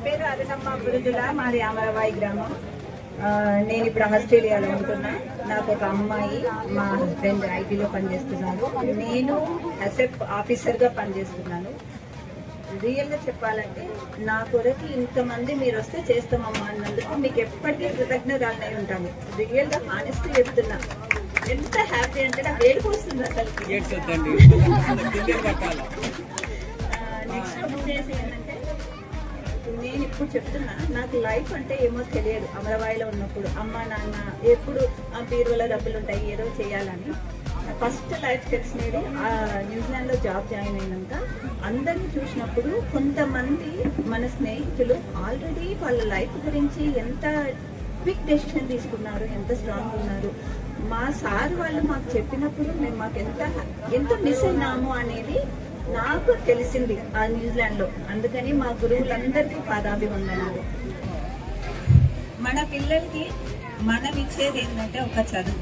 పేరు అరుణమ్మ బురుజుల, మాది అమరవాయి గ్రామం. నేను ఇప్పుడు ఆస్ట్రేలియాలో ఉంటున్నా. నాకు ఒక అమ్మాయి, మా హస్బెండ్ ఐటీలో పనిచేస్తున్నారు. నేను అసెట్ ఆఫీసర్గా పనిచేస్తున్నాను. రియల్గా చెప్పాలంటే నా కొరకు ఇంతమంది మీరు వస్తే చేస్తామమ్మా అన్నందుకు మీకు ఎప్పటికీ కృతజ్ఞతలై ఉంటాను. రియల్గా హానెస్ట్ చెప్తున్నా. ఎంత హ్యాపీ అంటే నాకు ఏడుపు వస్తుంది అసలు. నెక్స్ట్ వచ్చేసి ఏంటంటే నేను ఇప్పుడు చెప్తున్నా, నాకు లైఫ్ అంటే ఏమో తెలియదు. అమరవాయిలో ఉన్నప్పుడు అమ్మ నాన్న ఎప్పుడు ఆ బీరువాలో డబ్బులు ఉంటాయి ఏదో చేయాలని. ఫస్ట్ లైఫ్ తెలిసినది న్యూజిలాండ్లో జాబ్ జాయిన్ అయినాక అందరినీ చూసినప్పుడు కొంతమంది మన స్నేహితులు ఆల్రెడీ వాళ్ళ లైఫ్ గురించి ఎంత క్విక్ డెసిషన్ తీసుకున్నారు, ఎంత స్ట్రాంగ్ ఉన్నారు. మా సార్ వాళ్ళు మాకు చెప్పినప్పుడు మేము మాకు ఎంత మిస్ అయినాము అనేది నాకు తెలిసింది ఆ న్యూజిలాండ్లో. అందుకని మా గురువులందరికీ పాదాభివందనాలు. మన పిల్లలకి మనం ఇచ్చేది ఏంటంటే ఒక చదువు.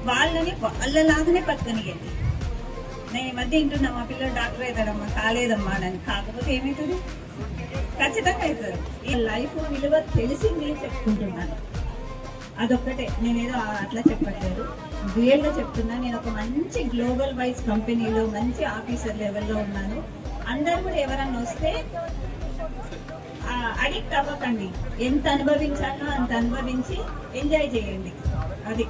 వాళ్ళని వాళ్ళలాగానే బతకనియండి. నేను ఈ మధ్య వింటున్నా, మా పిల్లలు డాక్టర్ అవుతాడమ్మా, కాలేదమ్మా అని. కాకపోతే ఏమవుతుంది? ఖచ్చితంగా అవుతారు. ఈ లైఫ్ విలువ తెలిసింది చెప్పుకుంటున్నాను. అదొక్కటే, నేనేదో అట్లా చెప్పట్లేదు, రియల్గా చెప్తున్నా. నేను ఒక మంచి గ్లోబల్ వైజ్ కంపెనీలో మంచి ఆఫీసర్ లెవెల్లో ఉన్నాను. అందరు కూడా ఎవరన్నా వస్తే అడిక్ట్ అవ్వకండి. ఎంత అనుభవించాలో అంత అనుభవించి ఎంజాయ్ చేయండి. అది.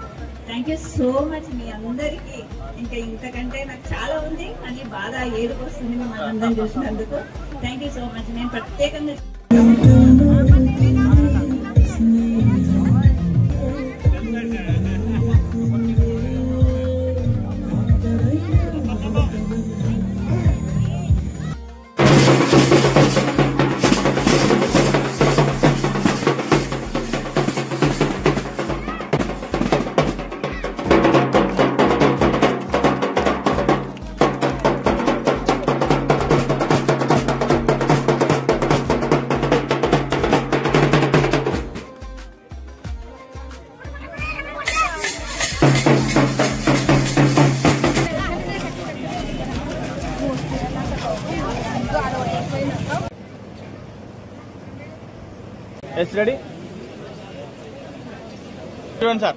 థ్యాంక్ యూ సో మచ్ మీ అందరికీ. ఇంకా ఇంతకంటే నాకు చాలా ఉంది, కానీ బాగా ఏడుపు వస్తుంది మిమ్మల్ని అందరం చూసినందుకు. Thank you so much. నేను ప్రత్యేకంగా Yes, ready? Everyone, sir.